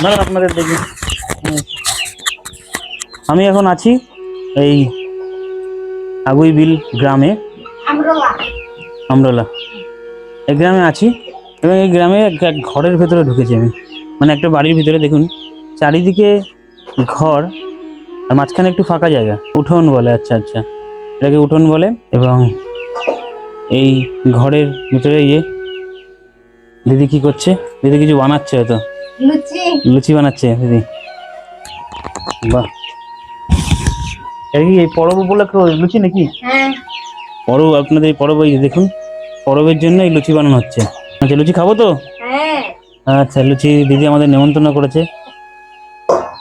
দাঁড়ান আপনাদের দেখি। আমি এখন আছি এই আগুইবিল গ্রামে, আমরোলা এই গ্রামে আছি। এবং এই গ্রামে এক ঘরের ভেতরে ঢুকেছি আমি, মানে একটা বাড়ির ভিতরে। দেখুন চারিদিকে ঘর আর মাঝখানে একটু ফাঁকা জায়গা, উঠোন বলে। আচ্ছা আচ্ছা, এটাকে উঠোন বলে। এবং এই ঘরের ভিতরে দিদি কি করছে? দিদি কিছু বানাচ্ছে, হয়তো লুচি বানাচ্ছে দিদি। বাহ, এটা কি এই পরব উপলক্ষে লুচি নাকি? পরব, আপনাদের এই পরব, এই দেখুন পরবের জন্য এই লুচি বানানো হচ্ছে। আচ্ছা, লুচি খাবো তো? আচ্ছা, লুচি দিদি আমাদের নেমন্তন্ন করেছে,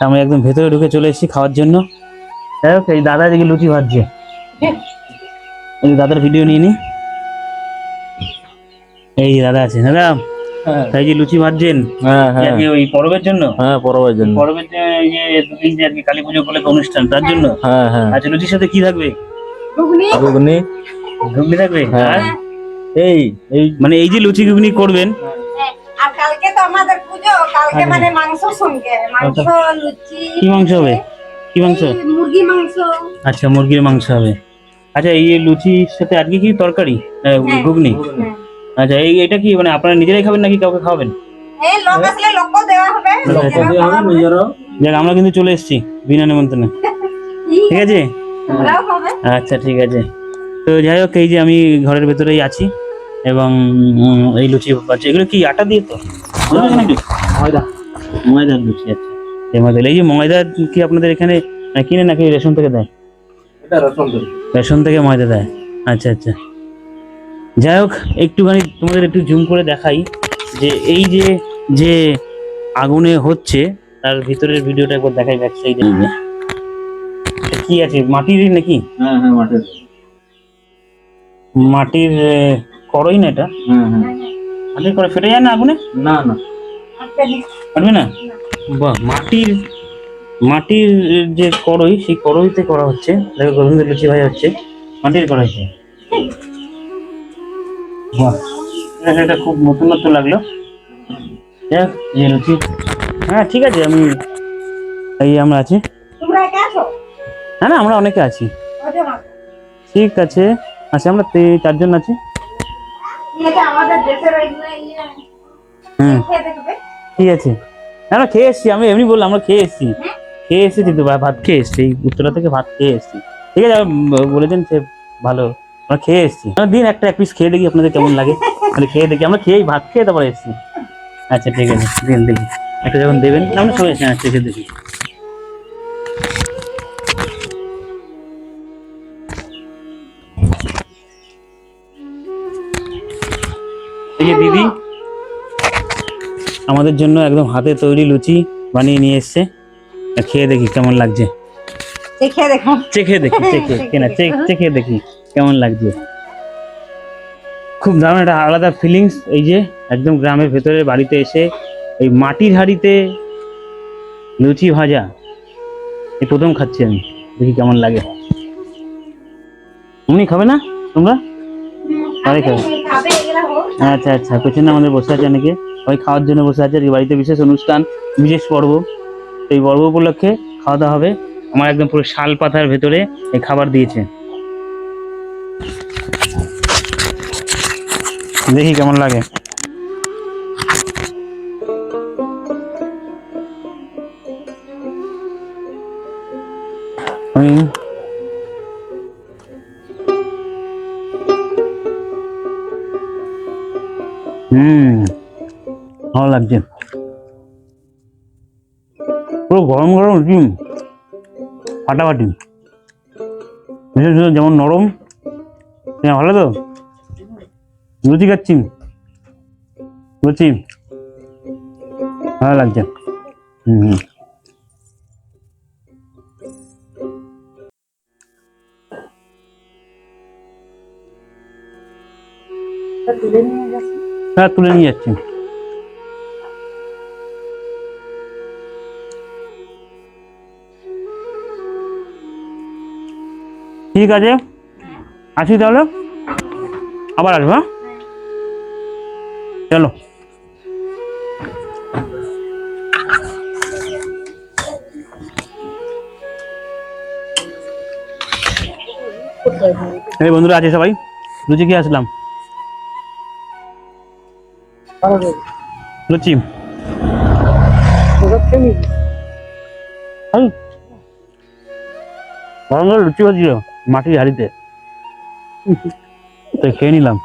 আমরা একদম ভেতরে ঢুকে চলে এসেছি খাওয়ার জন্য। যাই হোক, এই দাদা এদিকে লুচি ভাজছে, এই দাদার ভিডিও নিয়ে নি। এই দাদা আছে, দাদা তাই যে লুচি ভাজছেন ওই পরবের জন্য? পরবের জন্য। পরবের যে এই যে আর কি কালী পুজো উপলক্ষে অনুষ্ঠান, তার জন্য। আচ্ছা, লুচির সাথে কি থাকবে? ঘুগনি। ঘুগনি থাকবে। আর এই এই মানে এই যে লুচি ঘুগনি করবেন, আর কালকে তো আমাদের পুজো, কালকে মানে মাংস সঙ্গে মাংস, লুচি। কি মাংস হবে? কি মাংস? মুরগি মাংস। আচ্ছা, মুরগির মাংস হবে। আচ্ছা, এই লুচির সাথে আজকে কি তরকারি? ঘুগনি। আচ্ছা, এটা কি মানে আপনারা নিজেরাই খাবেন নাকি কাউকে খাওয়াবেন? এই লোক আসলে লোকও দেওয়া হবে। যাক, আমরা কিন্তু চলে এসেছি বিনা নিমন্ত্রণে, ঠিক আছে? ওরাও হবে। আচ্ছা, ঠিক আছে। তো যাই হোক, এই যে আমি ঘরের ভেতরেই আছি এবং এই লুচি বাচ্চা, এগুলো কি আটা দিয়ে তো ময়দা। ময়দার লুচি? আচ্ছা, এই ময়দা, এই যে ময়দা কি আপনাদের এখানে কিনে নাকি রেশন থেকে দেয়? এটা রসুন তরি। রেশন থেকে ময়দা দেয়। আচ্ছা আচ্ছা, যাই হোক, একটুখানি তোমাদের একটু জুম করে দেখাই যে এই যে যে আগুনে হচ্ছে তার ভিতরের ভিডিওটা একবার দেখাই। ব্যাক সাইডে কি আছে? মাটির নাকি? হ্যাঁ, মাটির। মাটির কড়াই না এটা? মাটির কড়াই ফেটে যায় না আগুনে? না না, পারবে না। বাহ, মাটির মাটির যে কড়াই, সেই কড়াইতে করা হচ্ছে। দেখো, গোবিন্দ লুচি ভাই হচ্ছে মাটির কড়াইতে। বাহ, এটা খুব নতুনত্ব লাগলো। যাক, এই লুচি, হ্যাঁ ঠিক আছে, আমি এই আমরা আছি। তোমরা একা আছো? হ্যাঁ না, আমরা অনেকে আছি। কজন আছো? ঠিক আছে, আচ্ছা, আমরা 4 জন আছি। এটা আমাদের দেশের ওইগুলো খেয়ে দেখবে। ঠিক আছে, আমরা খেয়ে এসছি। আমি এমনি বললাম, আমরা খেয়ে এসছি। খেয়ে এসেছি তো, ভাত খেয়ে এসছি, এই উত্তরা থেকে ভাত খেয়ে এসছি। ঠিক আছে, বলেছেন সে ভালো, আমরা খেয়ে এসছি। দিন একটা এক পিস খেয়ে দেখি আপনাদের কেমন লাগে, তাহলে খেয়ে দেখি। আমরা খেয়ে ভাত খেয়ে তারপরে এসছি। আচ্ছা ঠিক আছে, দিন দেখি একটা, যখন দেবেন আমরা সবাই চেখে দেখি। এই যে দিদি আমাদের জন্য একদম হাতে তৈরি লুচি বানিয়ে নিয়ে এসছে, খেয়ে দেখি কেমন লাগছে। চেখে দেখো। চেখে দেখি, চেখে দেখি কেমন লাগছে। খুব দারুণ একটা আলাদা ফিলিংস। এই যে একদম গ্রামের ভেতরে বাড়িতে এসে এই মাটির হাঁড়িতে লুচি ভাজা এই প্রথম খাচ্ছি আমি, দেখি কেমন লাগে। উনি খাবে না? তোমরা সবাই খাবে? আচ্ছা আচ্ছা, পেছনে আমাদের বসে আছে অনেকে, সবাই খাওয়ার জন্য বসে আছে। বাড়িতে বিশেষ অনুষ্ঠান, বিশেষ পর্ব, এই পর্ব উপলক্ষে খাওয়া দাওয়া হবে। আমার একদম পুরো শাল পাতার ভেতরে এই খাবার দিয়েছে, দেখি কেমন লাগে। ভালো লাগছে, পুরো গরম গরম লুচি, ফাটাফাটি। বিশেষ করে যেমন নরম, ভালো তো। লুচি খাচ্ছি, লুচি ভালো লাগছে। হ্যাঁ, তুলে নিয়ে যাচ্ছি। ঠিক আছে, আসি তাহলে, আবার আসবো। হ্যাঁ, চলো। এই বন্ধুরা আছে সবাই, লুচি খেয়ে আসলাম। লুচি গরম গরম লুচি ভাজি মাটির হাঁড়িতে, তো খেয়ে নিলাম।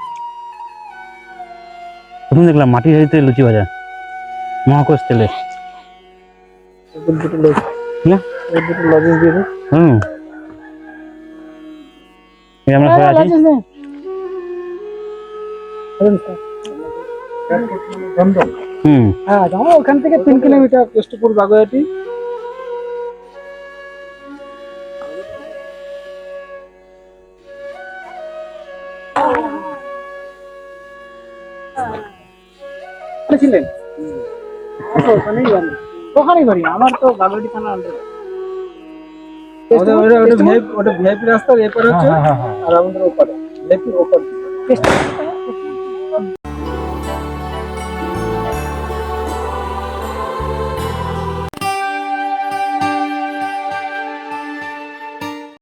প্রথম দেখলাম মাটির হাঁড়িতে লুচি ভাজা, মহাকোষ তেলে। না? হুম, এই আমরা সবাই আছি। হুম, হ্যাঁ, ওখান থেকে 3 কিলোমিটার কেষ্টপুর বাগুইয়াটি। ছিলেন ওখানেই বাড়ি, ওখানেই বাড়ি। আমার তো বাগুইয়াটি থানা আন্ডার। ওটা ভিআইপি রাস্তার এপার হচ্ছে, আর আমাদের ওপারে ভিআইপি ওপার।